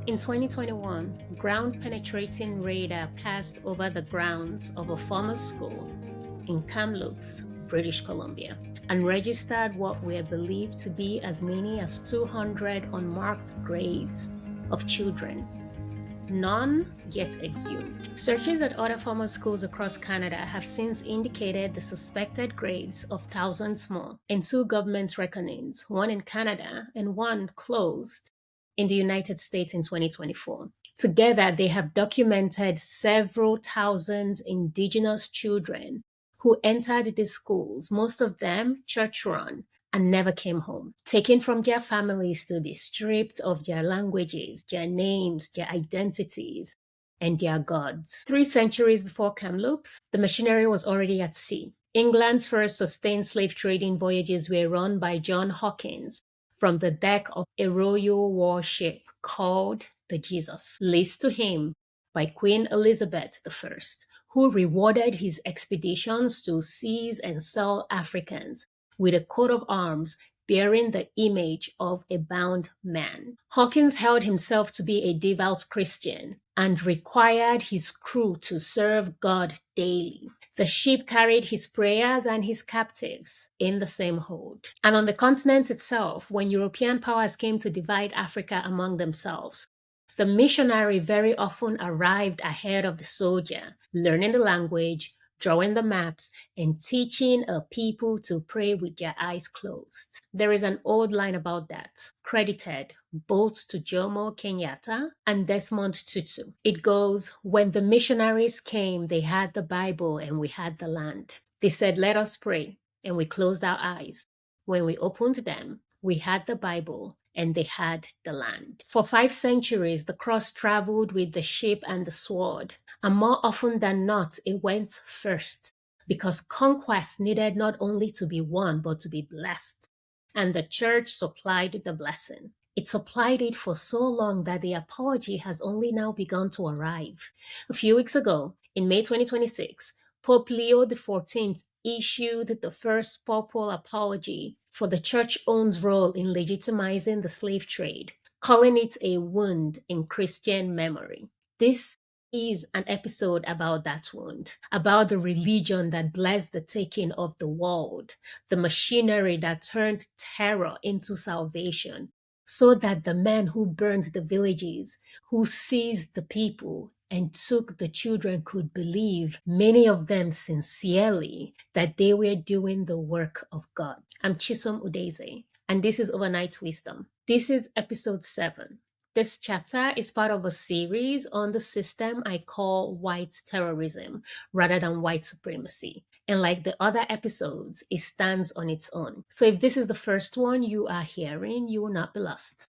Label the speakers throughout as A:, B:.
A: In 2021, ground-penetrating radar passed over the grounds of a former school in Kamloops, British Columbia, and registered what were believed to be as many as 200 unmarked graves of children, none yet exhumed. Searches at other former schools across Canada have since indicated the suspected graves of thousands more in two government reckonings, one in Canada and one closed in the United States in 2024. Together, they have documented several thousand Indigenous children who entered these schools, most of them church-run, and never came home, taken from their families to be stripped of their languages, their names, their identities, and their gods. 3 centuries before Kamloops, the machinery was already at sea. England's first sustained slave trading voyages were run by John Hawkins from the deck of a royal warship called the Jesus, leased to him by Queen Elizabeth I, who rewarded his expeditions to seize and sell Africans with a coat of arms bearing the image of a bound man. Hawkins held himself to be a devout Christian and required his crew to serve God daily. The ship carried his prayers and his captives in the same hold. And on the continent itself, when European powers came to divide Africa among themselves, the missionary very often arrived ahead of the soldier, learning the language, drawing the maps, and teaching a people to pray with their eyes closed. There is an old line about that, credited both to Jomo Kenyatta and Desmond Tutu. It goes, "When the missionaries came, they had the Bible and we had the land. They said, 'Let us pray,' and we closed our eyes. When we opened them, we had the Bible and they had the land." For 5 centuries, the cross traveled with the ship and the sword. And more often than not, it went first, because conquest needed not only to be won, but to be blessed. And the church supplied the blessing. It supplied it for so long that the apology has only now begun to arrive. A few weeks ago, in May 2026, Pope Leo the Fourteenth issued the first papal apology for the church-owned role in legitimizing the slave trade, calling it a wound in Christian memory. This is an episode about that wound, about the religion that blessed the taking of the world, the machinery that turned terror into salvation, so that the men who burned the villages, who seized the people, and took the children could believe, many of them sincerely, that they were doing the work of God. I'm Chisom Udeze, and this is Overnight Wisdom. This is episode 7. This chapter is part of a series on the system I call white terrorism rather than white supremacy. And like the other episodes, it stands on its own. So if this is the first one you are hearing, you will not be lost.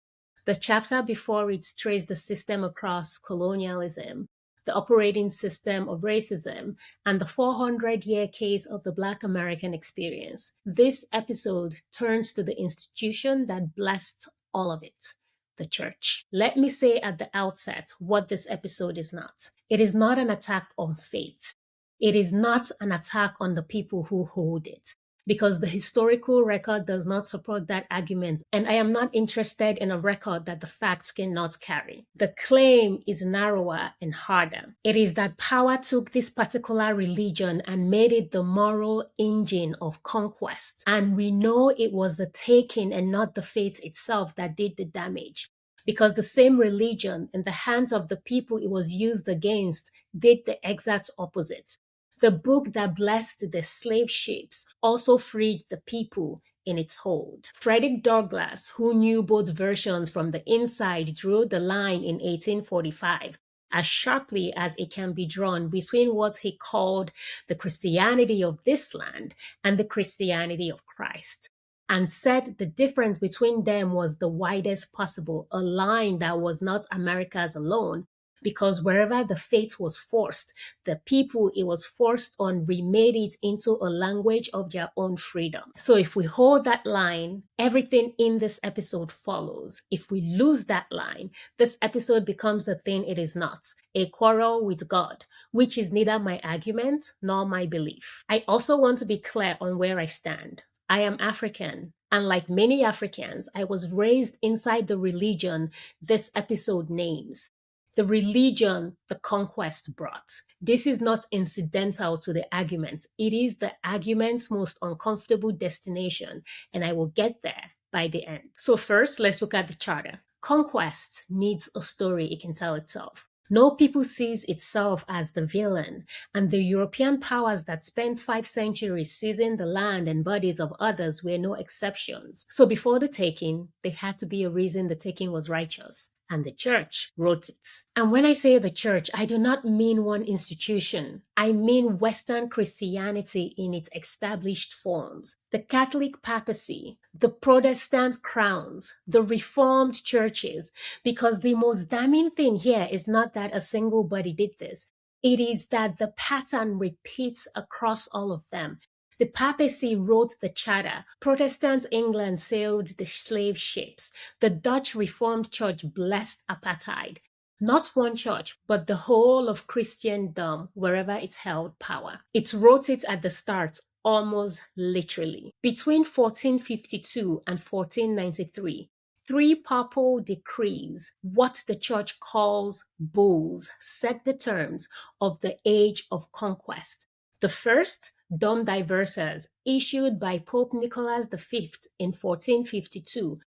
A: The chapter before it traced the system across colonialism, the operating system of racism, and the 400-year case of the Black American experience. This episode turns to the institution that blessed all of it, the church. Let me say at the outset what this episode is not. It is not an attack on faith. It is not an attack on the people who hold it, because the historical record does not support that argument, and I am not interested in a record that the facts cannot carry. The claim is narrower and harder. It is that power took this particular religion and made it the moral engine of conquest, and we know it was the taking and not the faith itself that did the damage, because the same religion in the hands of the people it was used against did the exact opposite. The book that blessed the slave ships also freed the people in its hold. Frederick Douglass, who knew both versions from the inside, drew the line in 1845 as sharply as it can be drawn between what he called the Christianity of this land and the Christianity of Christ, and said the difference between them was the widest possible, a line that was not America's alone, because wherever the faith was forced, the people it was forced on remade it into a language of their own freedom. So if we hold that line, everything in this episode follows. If we lose that line, this episode becomes the thing it is not, a quarrel with God, which is neither my argument nor my belief. I also want to be clear on where I stand. I am African. And like many Africans, I was raised inside the religion this episode names. The religion the conquest brought. This is not incidental to the argument. It is the argument's most uncomfortable destination, and I will get there by the end. So first, let's look at the charter. Conquest needs a story it can tell itself. No people sees itself as the villain, and the European powers that spent 5 centuries seizing the land and bodies of others were no exceptions. So before the taking, there had to be a reason the taking was righteous. And the church wrote it. And when I say the church, I do not mean one institution. I mean Western Christianity in its established forms. The Catholic papacy, the Protestant crowns, the Reformed churches, because the most damning thing here is not that a single body did this. It is that the pattern repeats across all of them. The papacy wrote the charter. Protestant England sailed the slave ships. The Dutch Reformed Church blessed apartheid. Not one church, but the whole of Christendom, wherever it held power. It wrote it at the start, almost literally. Between 1452 and 1493, 3 papal decrees, what the church calls bulls, set the terms of the age of conquest. The first, Dom Diversas, issued by Pope Nicholas V in 1452,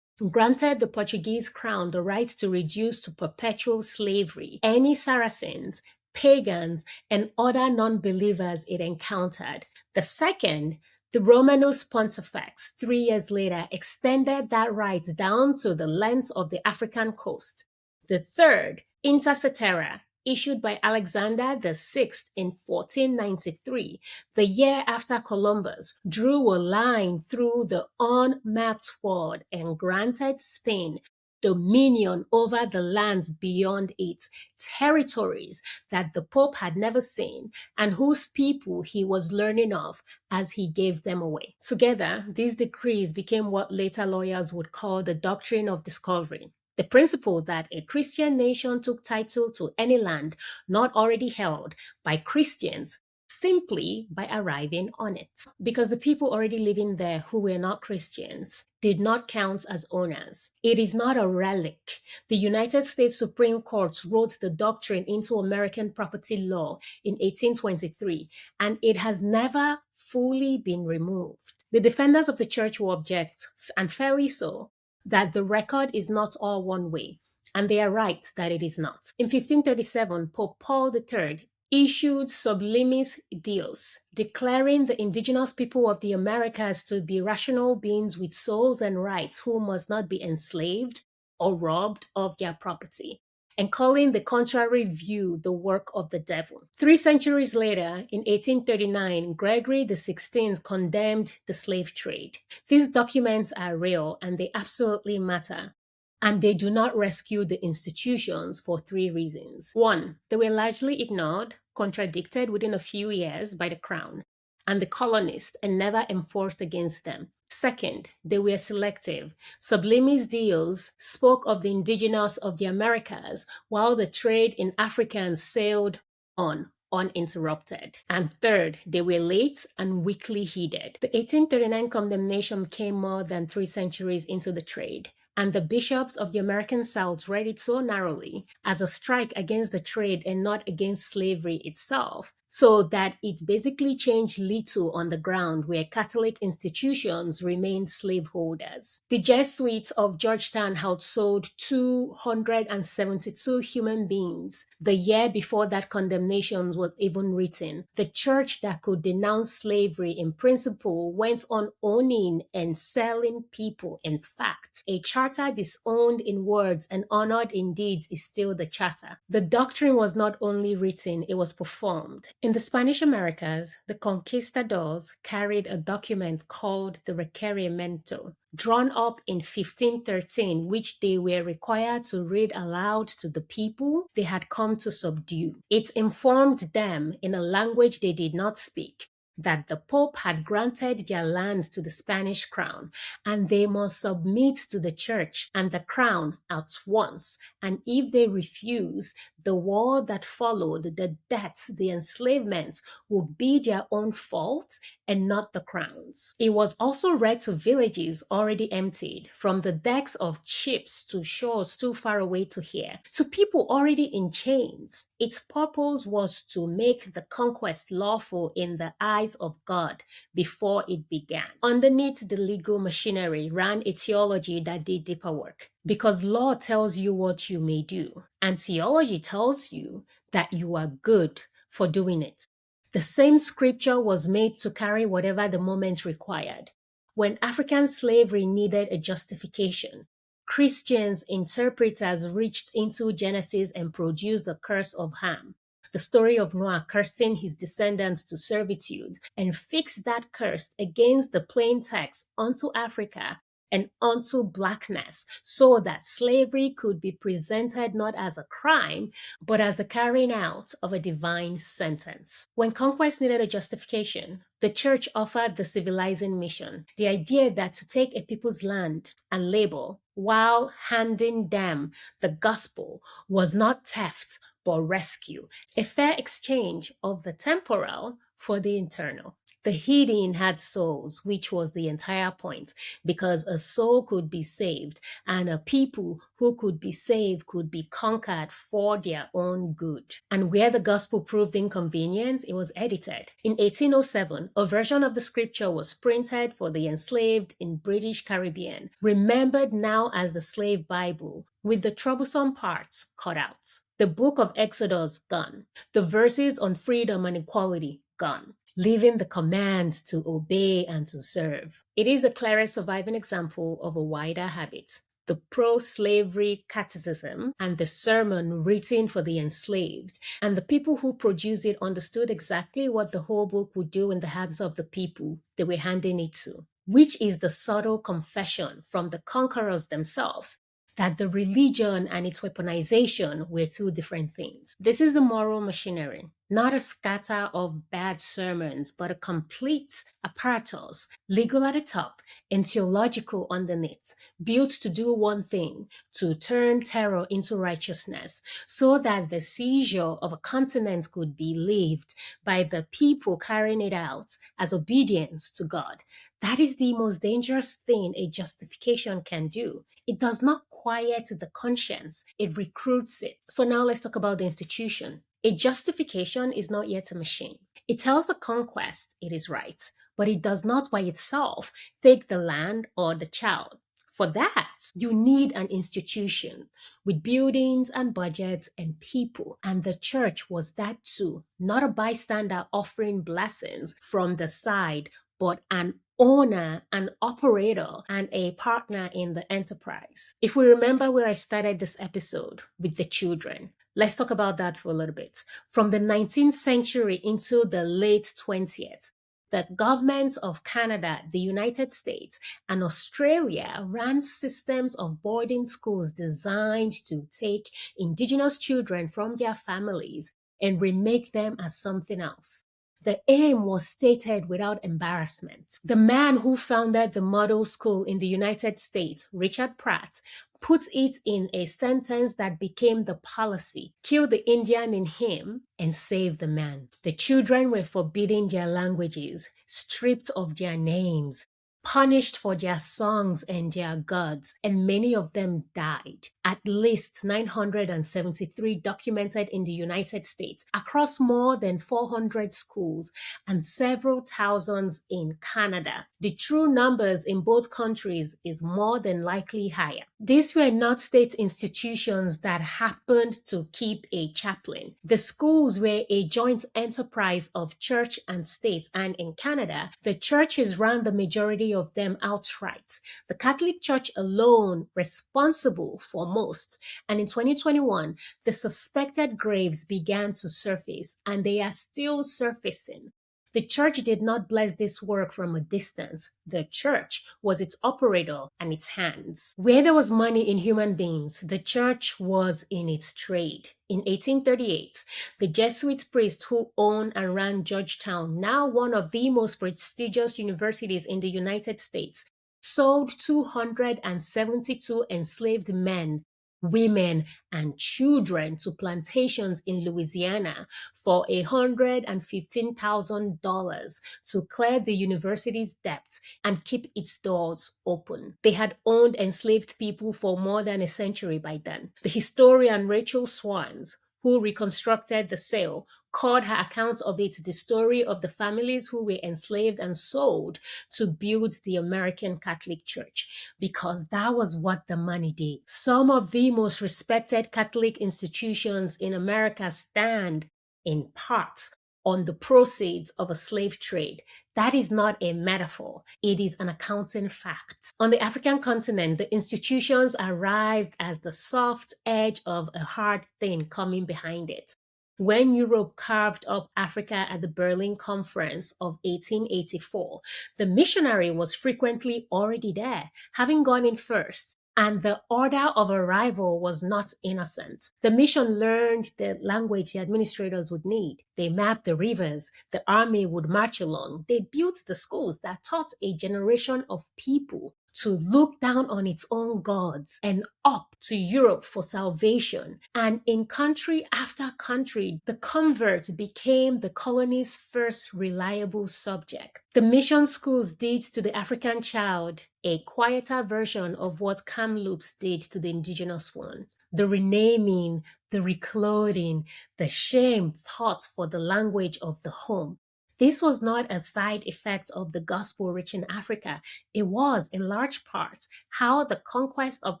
A: granted the Portuguese crown the right to reduce to perpetual slavery any Saracens, pagans, and other non-believers it encountered. The second, the Romanus Pontifex, 3 years later, extended that right down to the length of the African coast. The third, Inter Cetera, issued by Alexander VI in 1493, the year after Columbus, drew a line through the unmapped world and granted Spain dominion over the lands beyond its territories that the Pope had never seen and whose people he was learning of as he gave them away. Together, these decrees became what later lawyers would call the Doctrine of Discovery. The principle that a Christian nation took title to any land not already held by Christians simply by arriving on it. Because the people already living there who were not Christians did not count as owners. It is not a relic. The United States Supreme Court wrote the doctrine into American property law in 1823, and it has never fully been removed. The defenders of the church will object, and fairly so, that the record is not all one way, and they are right that it is not. In 1537, Pope Paul III issued Sublimis Deus, declaring the indigenous people of the Americas to be rational beings with souls and rights who must not be enslaved or robbed of their property, and calling the contrary view the work of the devil. 3 centuries later, in 1839, Gregory XVI condemned the slave trade. These documents are real and they absolutely matter. And they do not rescue the institutions for 3 reasons. 1, they were largely ignored, contradicted within a few years by the crown and the colonists and never enforced against them. Second, they were selective. Sublimis Deus spoke of the indigenous of the Americas, while the trade in Africans sailed on uninterrupted. And third, they were late and weakly heeded. The 1839 condemnation came more than 3 centuries into the trade, and the bishops of the American South read it so narrowly as a strike against the trade and not against slavery itself, so that it basically changed little on the ground where Catholic institutions remained slaveholders. The Jesuits of Georgetown outsold 272 human beings the year before that condemnation was even written. The church that could denounce slavery in principle went on owning and selling people. In fact, a charter disowned in words and honored in deeds is still the charter. The doctrine was not only written, it was performed. In the Spanish Americas, the conquistadors carried a document called the Requerimiento, drawn up in 1513, which they were required to read aloud to the people they had come to subdue. It informed them in a language they did not speak that the Pope had granted their lands to the Spanish crown, and they must submit to the church and the crown at once, and if they refuse, the war that followed, the deaths, the enslavement, would be their own fault and not the crown's. It was also read to villages already emptied, from the decks of ships to shores too far away to hear, to people already in chains. Its purpose was to make the conquest lawful in the eyes of God before it began. Underneath the legal machinery ran a theology that did deeper work, because law tells you what you may do, and theology tells you that you are good for doing it. The same scripture was made to carry whatever the moment required. When African slavery needed a justification, Christians interpreters reached into Genesis and produced the curse of Ham, the story of Noah cursing his descendants to servitude, and fixed that curse against the plain text onto Africa and onto blackness, so that slavery could be presented not as a crime, but as the carrying out of a divine sentence. When conquest needed a justification, the church offered the civilizing mission, the idea that to take a people's land and labor while handing them the gospel was not theft but rescue, a fair exchange of the temporal for the eternal. The hidden had souls, which was the entire point, because a soul could be saved, and a people who could be saved could be conquered for their own good. And where the gospel proved inconvenient, it was edited. In 1807, a version of the scripture was printed for the enslaved in British Caribbean, remembered now as the Slave Bible, with the troublesome parts cut out. The book of Exodus gone. The verses on freedom and equality gone, leaving the commands to obey and to serve. It is the clearest surviving example of a wider habit. The pro-slavery catechism and the sermon written for the enslaved, and the people who produced it understood exactly what the whole book would do in the hands of the people they were handing it to, which is the subtle confession from the conquerors themselves that the religion and its weaponization were two different things. This is the moral machinery, not a scatter of bad sermons, but a complete apparatus, legal at the top and theological underneath, built to do one thing, to turn terror into righteousness, so that the seizure of a continent could be lived by the people carrying it out as obedience to God. That is the most dangerous thing a justification can do. It does not quiet the conscience, it recruits it. So now let's talk about the institution. A justification is not yet a machine. It tells the conquest it is right, but it does not by itself take the land or the child. For that, you need an institution with buildings and budgets and people. And the church was that too, not a bystander offering blessings from the side, but an owner, an operator, and a partner in the enterprise. If we remember where I started this episode with the children, let's talk about that for a little bit. From the 19th century into the late 20th, the governments of Canada, the United States, and Australia ran systems of boarding schools designed to take Indigenous children from their families and remake them as something else. The aim was stated without embarrassment. The man who founded the model school in the United States, Richard Pratt, put it in a sentence that became the policy: kill the Indian in him and save the man. The children were forbidden their languages, stripped of their names, punished for their songs and their gods, and many of them died. At least 973 documented in the United States, across more than 400 schools, and several thousands in Canada. The true numbers in both countries is more than likely higher. These were not state institutions that happened to keep a chaplain. The schools were a joint enterprise of church and state, and in Canada, the churches ran the majority of them outright. The Catholic Church alone responsible for most. And in 2021, the suspected graves began to surface, and they are still surfacing. The church did not bless this work from a distance. The church was its operator and its hands. Where there was money in human beings, the church was in its trade. In 1838, the Jesuit priest who owned and ran Georgetown, now one of the most prestigious universities in the United States, sold 272 enslaved men women, and children to plantations in Louisiana for $115,000 to clear the university's debt and keep its doors open. They had owned enslaved people for more than a century by then. The historian Rachel Swans, who reconstructed the sale, called her account of it the story of the families who were enslaved and sold to build the American Catholic Church, because that was what the money did. Some of the most respected Catholic institutions in America stand, in part, on the proceeds of a slave trade. That is not a metaphor. It is an accounting fact. On the African continent, the institutions arrived as the soft edge of a hard thing coming behind it. When Europe carved up Africa at the Berlin Conference of 1884, the missionary was frequently already there, having gone in first. And the order of arrival was not innocent. The mission learned the language the administrators would need. They mapped the rivers the army would march along. They built the schools that taught a generation of people to look down on its own gods and up to Europe for salvation. And in country after country, the converts became the colony's first reliable subject. The mission schools did to the African child a quieter version of what Kamloops did to the indigenous one. The renaming, the reclothing, the shame taught for the language of the home. This was not a side effect of the gospel reaching Africa. It was, in large part, how the conquest of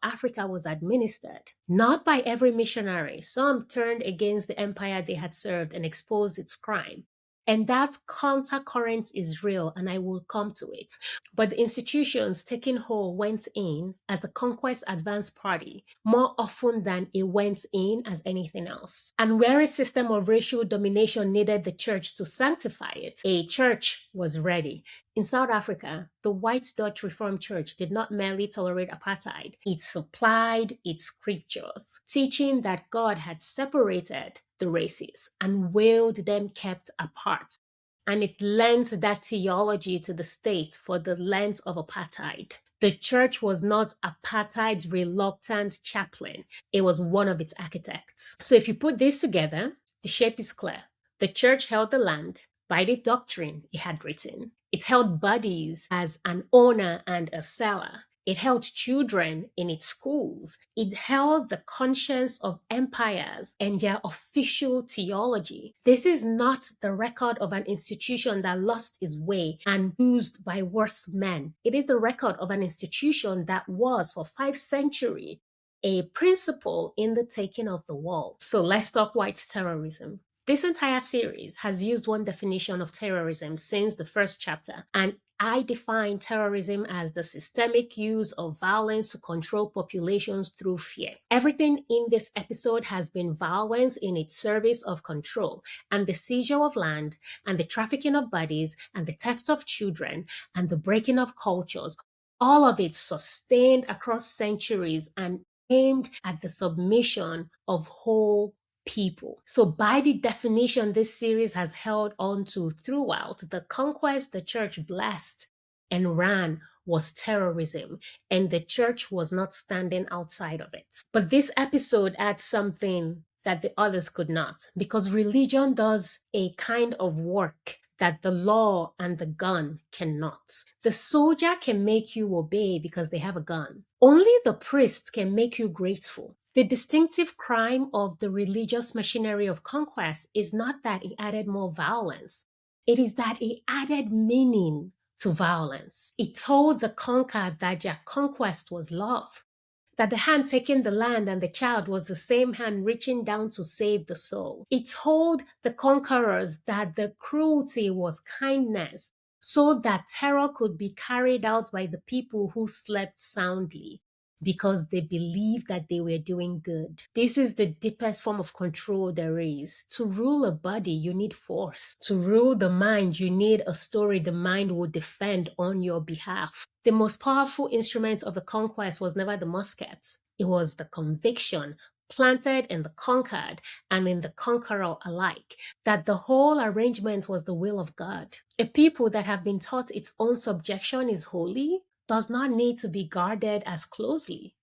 A: Africa was administered. Not by every missionary. Some turned against the empire they had served and exposed its crime. And that countercurrent is real, and I will come to it. But the institutions taking hold went in as the conquest advance party more often than it went in as anything else. And where a system of racial domination needed the church to sanctify it, a church was ready. In South Africa, the white Dutch Reformed Church did not merely tolerate apartheid. It supplied its scriptures, teaching that God had separated the races and willed them kept apart. And it lent that theology to the state for the length of apartheid. The church was not apartheid's reluctant chaplain. It was one of its architects. So if you put this together, the shape is clear. The church held the land by the doctrine it had written. It held bodies as an owner and a seller. It held children in its schools. It held the conscience of empires and their official theology. This is not the record of an institution that lost its way and used by worse men. It is the record of an institution that was, for 5 centuries, a principle in the taking of the world. So let's talk white terrorism. This entire series has used one definition of terrorism since the first chapter, and I define terrorism as the systemic use of violence to control populations through fear. Everything in this episode has been violence in its service of control, and the seizure of land, and the trafficking of bodies, and the theft of children, and the breaking of cultures, all of it sustained across centuries and aimed at the submission of whole people. So by the definition this series has held on to throughout, the conquest the church blessed and ran was terrorism, and the church was not standing outside of it. But this episode adds something that the others could not, because religion does a kind of work that the law and the gun cannot. The soldier can make you obey because they have a gun. Only the priest can make you grateful. The distinctive crime of the religious machinery of conquest is not that it added more violence. It is that it added meaning to violence. It told the conquered that their conquest was love, that the hand taking the land and the child was the same hand reaching down to save the soul. It told the conquerors that the cruelty was kindness, so that terror could be carried out by the people who slept soundly, because they believed that they were doing good. This is the deepest form of control there is. To rule a body, you need force. To rule the mind, you need a story the mind will defend on your behalf. The most powerful instrument of the conquest was never the musket. It was the conviction, planted in the conquered and in the conqueror alike, that the whole arrangement was the will of God. A people that have been taught its own subjection is holy does not need to be guarded as closely.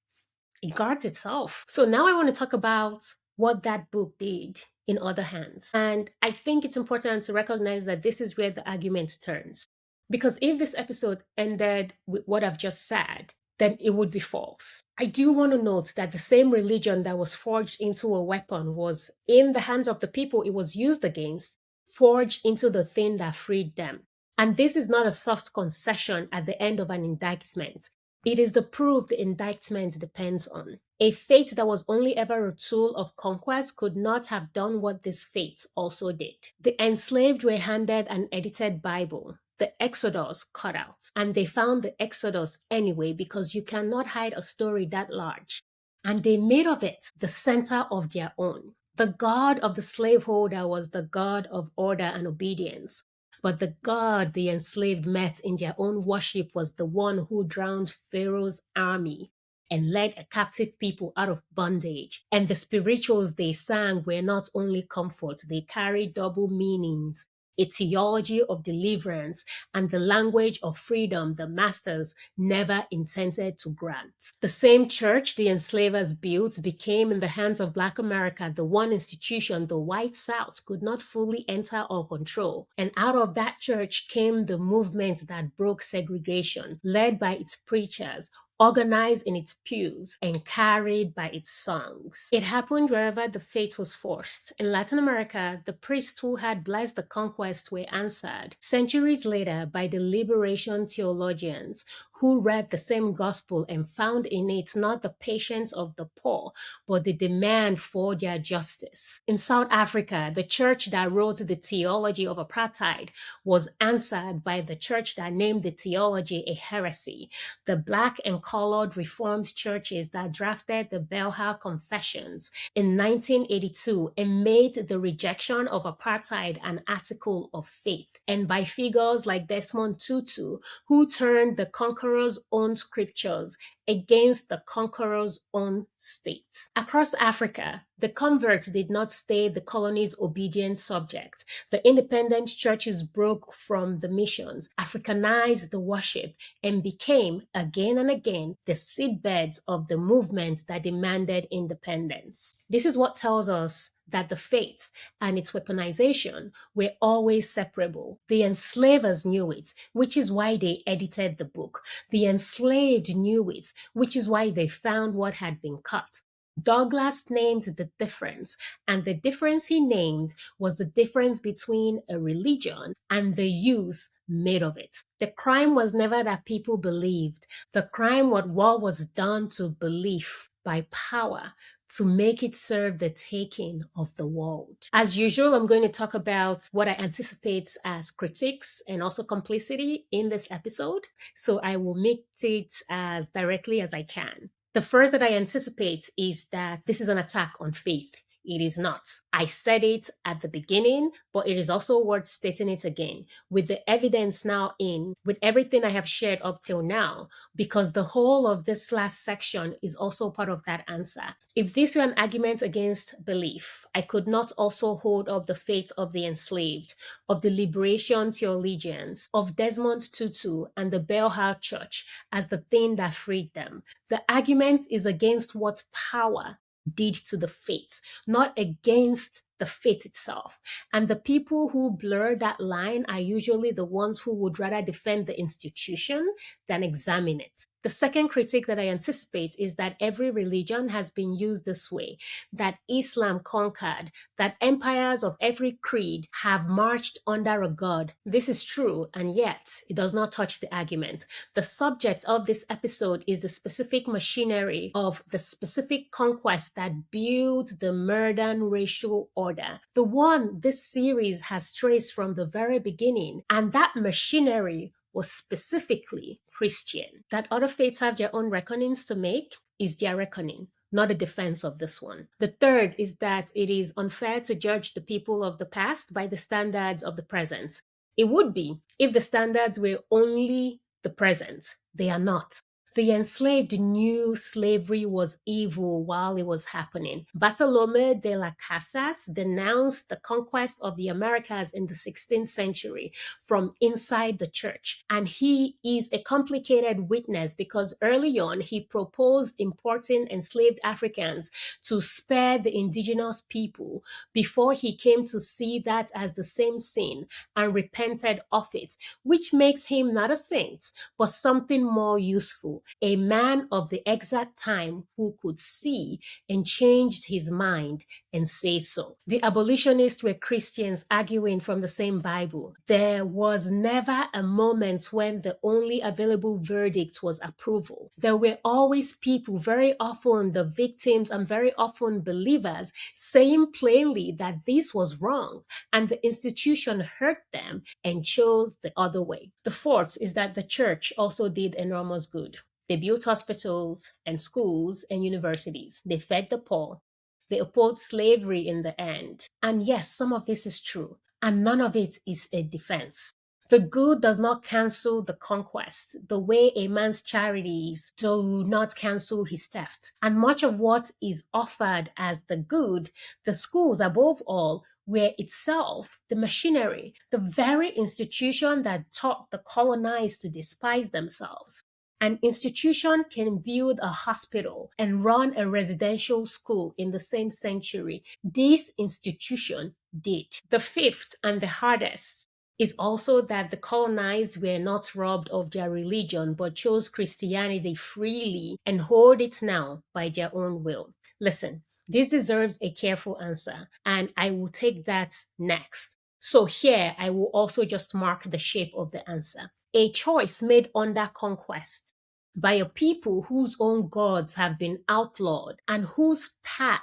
A: It guards itself. So now I want to talk about what that book did in other hands. And I think it's important to recognize that this is where the argument turns. Because if this episode ended with what I've just said, then it would be false. I do want to note that the same religion that was forged into a weapon was in the hands of the people it was used against, forged into the thing that freed them. And this is not a soft concession at the end of an indictment. It is the proof the indictment depends on. A fate that was only ever a tool of conquest could not have done what this fate also did. The enslaved were handed an edited Bible, the Exodus cut out, and they found the Exodus anyway because you cannot hide a story that large. And they made of it the center of their own. The God of the slaveholder was the God of order and obedience. But the God the enslaved met in their own worship was the one who drowned Pharaoh's army and led a captive people out of bondage. And the spirituals they sang were not only comfort, they carried double meanings, a theology of deliverance, and the language of freedom the masters never intended to grant. The same church the enslavers built became, in the hands of Black America, the one institution the white South could not fully enter or control. And out of that church came the movement that broke segregation, led by its preachers, organized in its pews, and carried by its songs. It happened wherever the faith was forced. In Latin America, the priests who had blessed the conquest were answered centuries later by the liberation theologians who read the same gospel and found in it not the patience of the poor, but the demand for their justice. In South Africa, the church that wrote the theology of apartheid was answered by the church that named the theology a heresy. The Black and colored Reformed churches that drafted the Belhar Confessions in 1982 and made the rejection of apartheid an article of faith, and by figures like Desmond Tutu, who turned the conqueror's own scriptures against the conqueror's own state. Across Africa, the converts did not stay the colony's obedient subject. The independent churches broke from the missions, Africanized the worship, and became, again and again, the seedbeds of the movement that demanded independence. This is what tells us that the faith and its weaponization were always separable. The enslavers knew it, which is why they edited the book. The enslaved knew it, which is why they found what had been cut. Douglas named the difference, and the difference he named was the difference between a religion and the use made of it. The crime was never that people believed. The crime was what was done to belief by power to make it serve the taking of the world. As usual, I'm going to talk about what I anticipate as critiques and also complicity in this episode, so I will make it as directly as I can. The first that I anticipate is that this is an attack on faith. It is not. I said it at the beginning, but it is also worth stating it again, with the evidence now in, with everything I have shared up till now, because the whole of this last section is also part of that answer. If this were an argument against belief, I could not also hold up the faith of the enslaved, of the liberation theologians, of Desmond Tutu and the Belhar Church as the thing that freed them. The argument is against what power did to the faith, not against the faith itself. And the people who blur that line are usually the ones who would rather defend the institution than examine it. The second critique that I anticipate is that every religion has been used this way, that Islam conquered, that empires of every creed have marched under a god. This is true, and yet it does not touch the argument. The subject of this episode is the specific machinery of the specific conquest that builds the modern racial order, the one this series has traced from the very beginning, and that machinery was specifically Christian. That other faiths have their own reckonings to make is their reckoning, not a defense of this one. The third is that it is unfair to judge the people of the past by the standards of the present. It would be if the standards were only the present. They are not. The enslaved knew slavery was evil while it was happening. Bartolome de las Casas denounced the conquest of the Americas in the 16th century from inside the church. And he is a complicated witness because early on he proposed importing enslaved Africans to spare the indigenous people before he came to see that as the same sin and repented of it, which makes him not a saint, but something more useful, a man of the exact time who could see and changed his mind and say so. The abolitionists were Christians arguing from the same Bible. There was never a moment when the only available verdict was approval. There were always people, very often the victims and very often believers, saying plainly that this was wrong and the institution hurt them and chose the other way. The fourth is that the church also did enormous good. They built hospitals and schools and universities. They fed the poor. They opposed slavery in the end. And yes, some of this is true, and none of it is a defense. The good does not cancel the conquest, the way a man's charities do not cancel his theft. And much of what is offered as the good, the schools above all, were itself the machinery, the very institution that taught the colonized to despise themselves. An institution can build a hospital and run a residential school in the same century. This institution did. The fifth and the hardest is also that the colonized were not robbed of their religion but chose Christianity freely and hold it now by their own will. Listen, this deserves a careful answer, and I will take that next. So here I will also just mark the shape of the answer. A choice made under conquest by a people whose own gods have been outlawed and whose path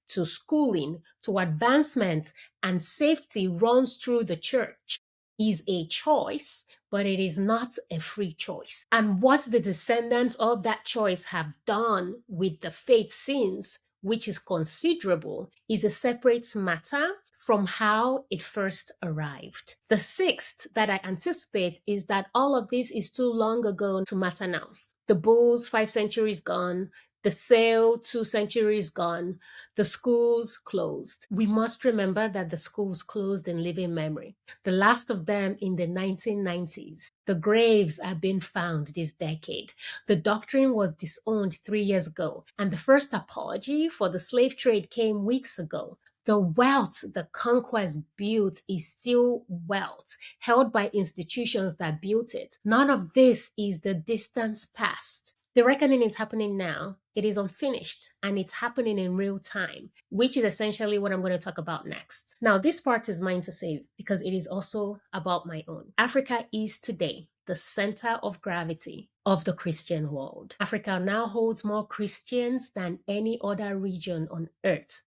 A: to schooling, to advancement and safety runs through the church is a choice, but it is not a free choice. And what the descendants of that choice have done with the faith since, which is considerable, is a separate matter from how it first arrived. The sixth that I anticipate is that all of this is too long ago to matter now. The bulls, 5 centuries gone. The sale, 2 centuries gone. The schools closed. We must remember that the schools closed in living memory. The last of them in the 1990s. The graves are being found this decade. The doctrine was disowned 3 years ago, and the first apology for the slave trade came weeks ago. The wealth the conquest built is still wealth held by institutions that built it. None of this is the distant past. The reckoning is happening now. It is unfinished and it's happening in real time, which is essentially what I'm going to talk about next. Now, this part is mine to say because it is also about my own. Africa is today the center of gravity of the Christian world. Africa now holds more Christians than any other region on earth.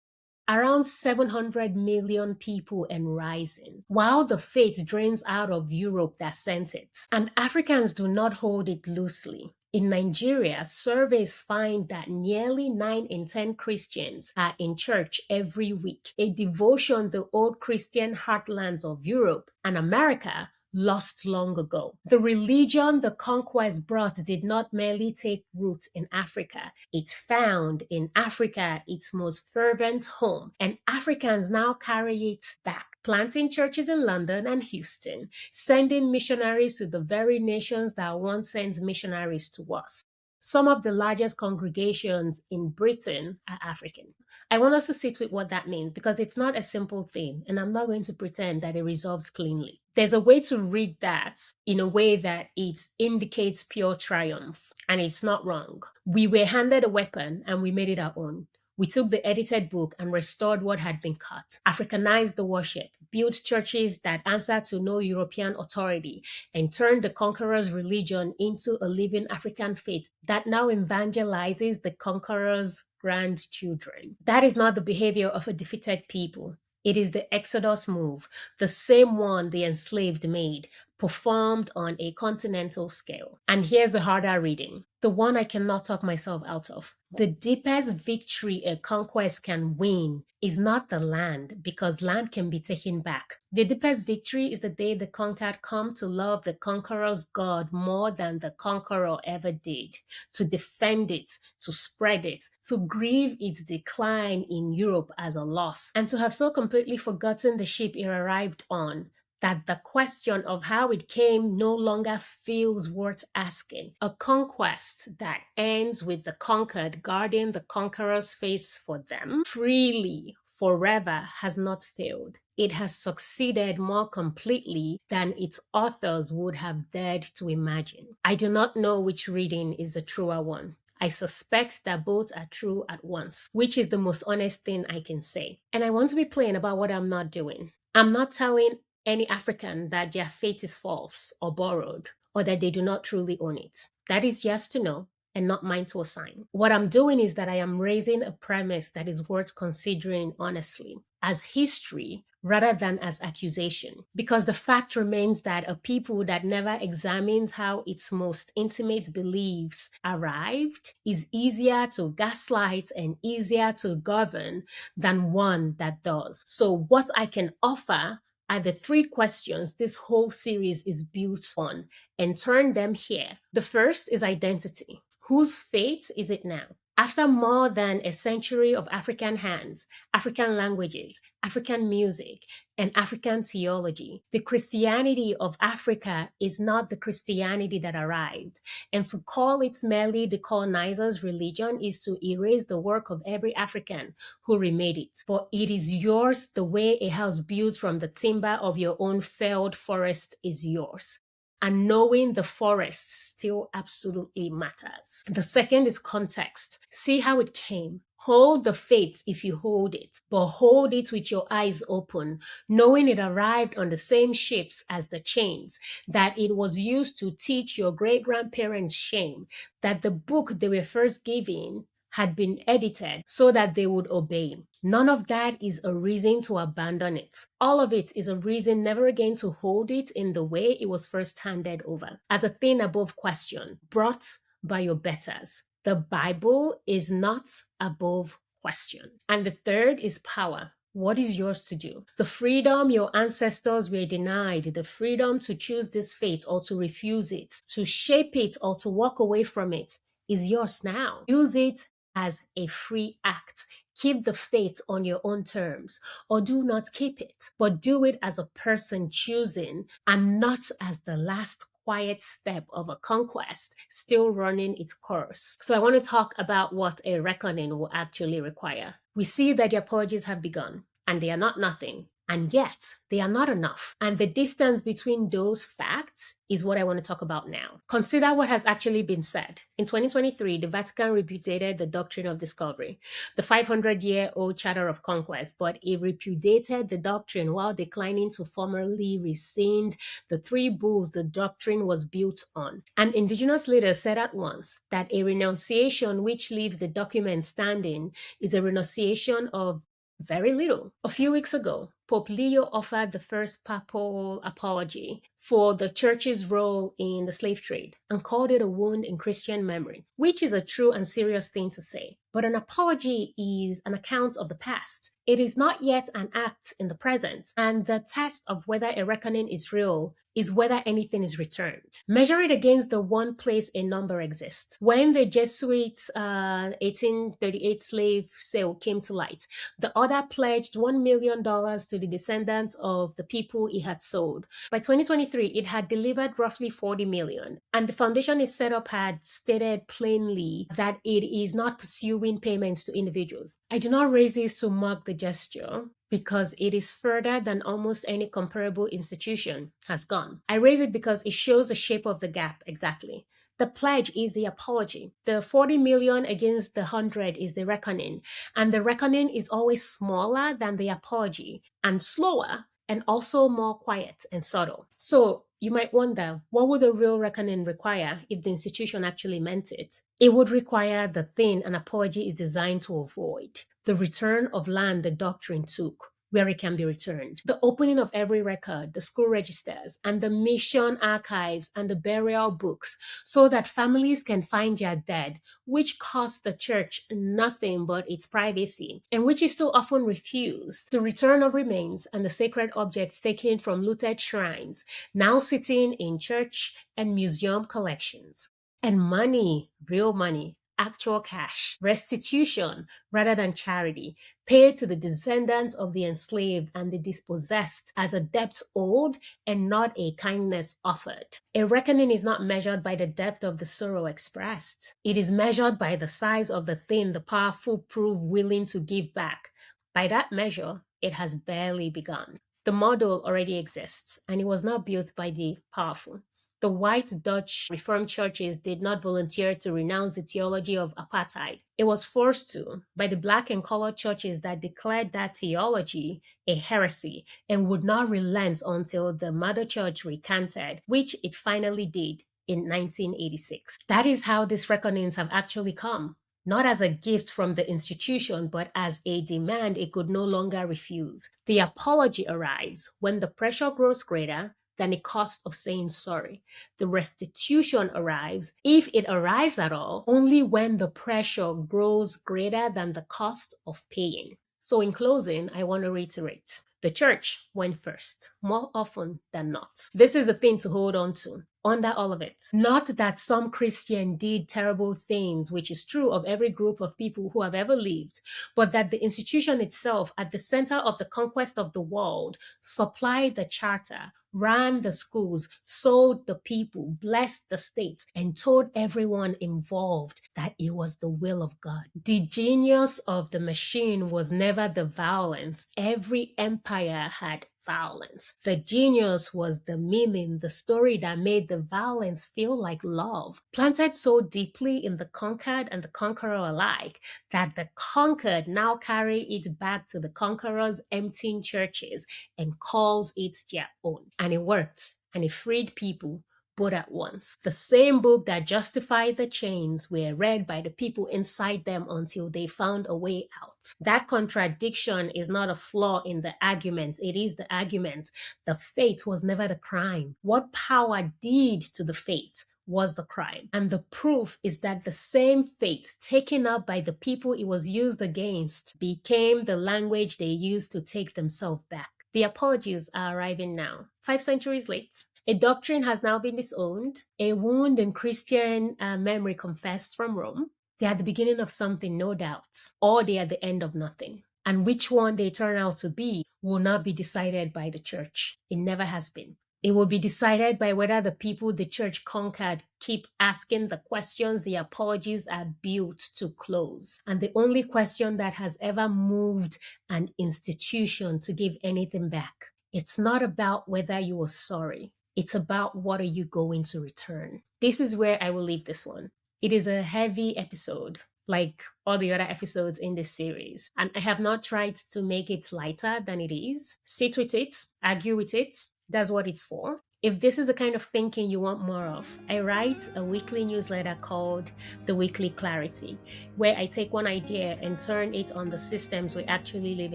A: Around 700 million people and rising, while the faith drains out of Europe that sent it. And Africans do not hold it loosely. In Nigeria, surveys find that nearly 9 in 10 Christians are in church every week, a devotion the old Christian heartlands of Europe and America lost long ago. The religion the conquest brought did not merely take root in Africa. It found in Africa its most fervent home, and Africans now carry it back, planting churches in London and Houston, sending missionaries to the very nations that once sent missionaries to us. Some of the largest congregations in Britain are African. I want us to sit with what that means because it's not a simple thing, and I'm not going to pretend that it resolves cleanly. There's a way to read that in a way that it indicates pure triumph, and it's not wrong. We were handed a weapon and we made it our own. We took the edited book and restored what had been cut, Africanized the worship, built churches that answer to no European authority, and turned the conqueror's religion into a living African faith that now evangelizes the conqueror's grandchildren. That is not the behavior of a defeated people. It is the Exodus move, the same one the enslaved made, performed on a continental scale. And here's the harder reading, the one I cannot talk myself out of. The deepest victory a conquest can win is not the land, because land can be taken back. The deepest victory is the day the conquered come to love the conqueror's God more than the conqueror ever did, to defend it, to spread it, to grieve its decline in Europe as a loss, and to have so completely forgotten the ship it arrived on that the question of how it came no longer feels worth asking. A conquest that ends with the conquered guarding the conqueror's face for them freely forever has not failed. It has succeeded more completely than its authors would have dared to imagine. I do not know which reading is the truer one. I suspect that both are true at once, which is the most honest thing I can say. And I want to be plain about what I'm not doing. I'm not telling any African that their faith is false or borrowed, or that they do not truly own it. That is yes to know and not mine to assign. What I'm doing is that I am raising a premise that is worth considering honestly, as history rather than as accusation. Because the fact remains that a people that never examines how its most intimate beliefs arrived is easier to gaslight and easier to govern than one that does. So what I can offer are the three questions this whole series is built on, and turn them here. The first is identity. Whose fate is it now? After more than a century of African hands, African languages, African music, and African theology, the Christianity of Africa is not the Christianity that arrived. And to call it merely the colonizer's religion is to erase the work of every African who remade it. But it is yours the way a house built from the timber of your own felled forest is yours. And knowing the forest still absolutely matters. The second is context. See how it came. Hold the faith if you hold it, but hold it with your eyes open, knowing it arrived on the same ships as the chains, that it was used to teach your great-grandparents shame, that the book they were first given had been edited so that they would obey. None of that is a reason to abandon it. All of it is a reason never again to hold it in the way it was first handed over, as a thing above question, brought by your betters. The Bible is not above question. And the third is power. What is yours to do? The freedom your ancestors were denied, the freedom to choose this fate or to refuse it, to shape it or to walk away from it, is yours now. Use it as a free act. Keep the faith on your own terms, or do not keep it, but do it as a person choosing and not as the last quiet step of a conquest still running its course. So I want to talk about what a reckoning will actually require. We see that the apologies have begun, and they are not nothing. And yet, they are not enough. And the distance between those facts is what I want to talk about now. Consider what has actually been said. In 2023, the Vatican repudiated the Doctrine of Discovery, the 500-year-old Charter of Conquest, but it repudiated the doctrine while declining to formally rescind the three bulls the doctrine was built on. And indigenous leaders said at once that a renunciation which leaves the document standing is a renunciation of very little. A few weeks ago, Pope Leo offered the first papal apology for the church's role in the slave trade and called it a wound in Christian memory, which is a true and serious thing to say. But an apology is an account of the past. It is not yet an act in the present, and the test of whether a reckoning is real is whether anything is returned. Measure it against the one place a number exists. When the Jesuits' 1838 slave sale came to light, the order pledged $1 million to the descendants of the people it had sold. By 2023, it had delivered roughly 40 million, and the foundation it set up had stated plainly that it is not pursuing payments to individuals. I do not raise this to mock the gesture, because it is further than almost any comparable institution has gone. I raise it because it shows the shape of the gap exactly. The pledge is the apology. The 40 million against the 100 is the reckoning. And the reckoning is always smaller than the apology and slower and also more quiet and subtle. So you might wonder, what would a real reckoning require if the institution actually meant it? It would require the thing an apology is designed to avoid: the return of land the doctrine took, where it can be returned. The opening of every record, the school registers, and the mission archives and the burial books, so that families can find their dead, which costs the church nothing but its privacy, and which is too often refused. The return of remains and the sacred objects taken from looted shrines, now sitting in church and museum collections. And money, real money, actual cash, restitution rather than charity, paid to the descendants of the enslaved and the dispossessed as a debt owed and not a kindness offered. A reckoning is not measured by the depth of the sorrow expressed. It is measured by the size of the thing the powerful prove willing to give back. By that measure, it has barely begun. The model already exists, and it was not built by the powerful. The white Dutch Reformed churches did not volunteer to renounce the theology of apartheid. It was forced to by the black and colored churches that declared that theology a heresy and would not relent until the mother church recanted, which it finally did in 1986. That is how these reckonings have actually come. Not as a gift from the institution, but as a demand it could no longer refuse. The apology arrives when the pressure grows greater than the cost of saying sorry. The restitution arrives, if it arrives at all, only when the pressure grows greater than the cost of paying. So in closing, I want to reiterate. The church went first, more often than not. This is the thing to hold on to under all of it. Not that some Christian did terrible things, which is true of every group of people who have ever lived, but that the institution itself, at the center of the conquest of the world, supplied the charter, ran the schools, sold the people, blessed the states, and told everyone involved that it was the will of God. The genius of the machine was never the violence. Every empire had violence. The genius was the meaning, the story that made the violence feel like love, planted so deeply in the conquered and the conqueror alike that the conquered now carry it back to the conqueror's emptying churches and calls it their own. And it worked, and it freed people both at once. The same book that justified the chains were read by the people inside them until they found a way out. That contradiction is not a flaw in the argument. It is the argument. The faith was never the crime. What power did to the faith was the crime. And the proof is that the same faith taken up by the people it was used against became the language they used to take themselves back. The apologies are arriving now, 5 centuries late. A doctrine has now been disowned, a wound in Christian memory confessed from Rome. They are the beginning of something, no doubt, or they are the end of nothing. And which one they turn out to be will not be decided by the church. It never has been. It will be decided by whether the people the church conquered keep asking the questions the apologies are built to close. And the only question that has ever moved an institution to give anything back, it's not about whether you were sorry. It's about what are you going to return. This is where I will leave this one. It is a heavy episode, like all the other episodes in this series. And I have not tried to make it lighter than it is. Sit with it, argue with it. That's what it's for. If this is the kind of thinking you want more of, I write a weekly newsletter called The Weekly Clarity, where I take one idea and turn it on the systems we actually live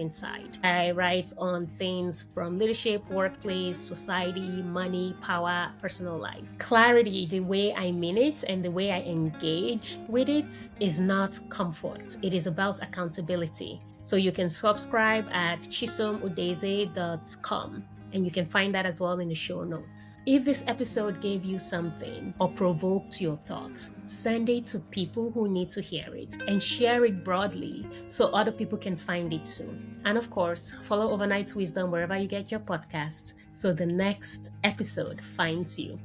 A: inside. I write on things from leadership, workplace, society, money, power, personal life. Clarity, the way I mean it and the way I engage with it, is not comfort. It is about accountability. So you can subscribe at chisomudeze.com. And you can find that as well in the show notes. If this episode gave you something or provoked your thoughts, send it to people who need to hear it and share it broadly so other people can find it too. And of course, follow Overnight Wisdom wherever you get your podcast so the next episode finds you.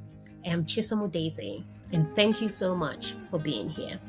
A: I am Chisom Udeze, and thank you so much for being here.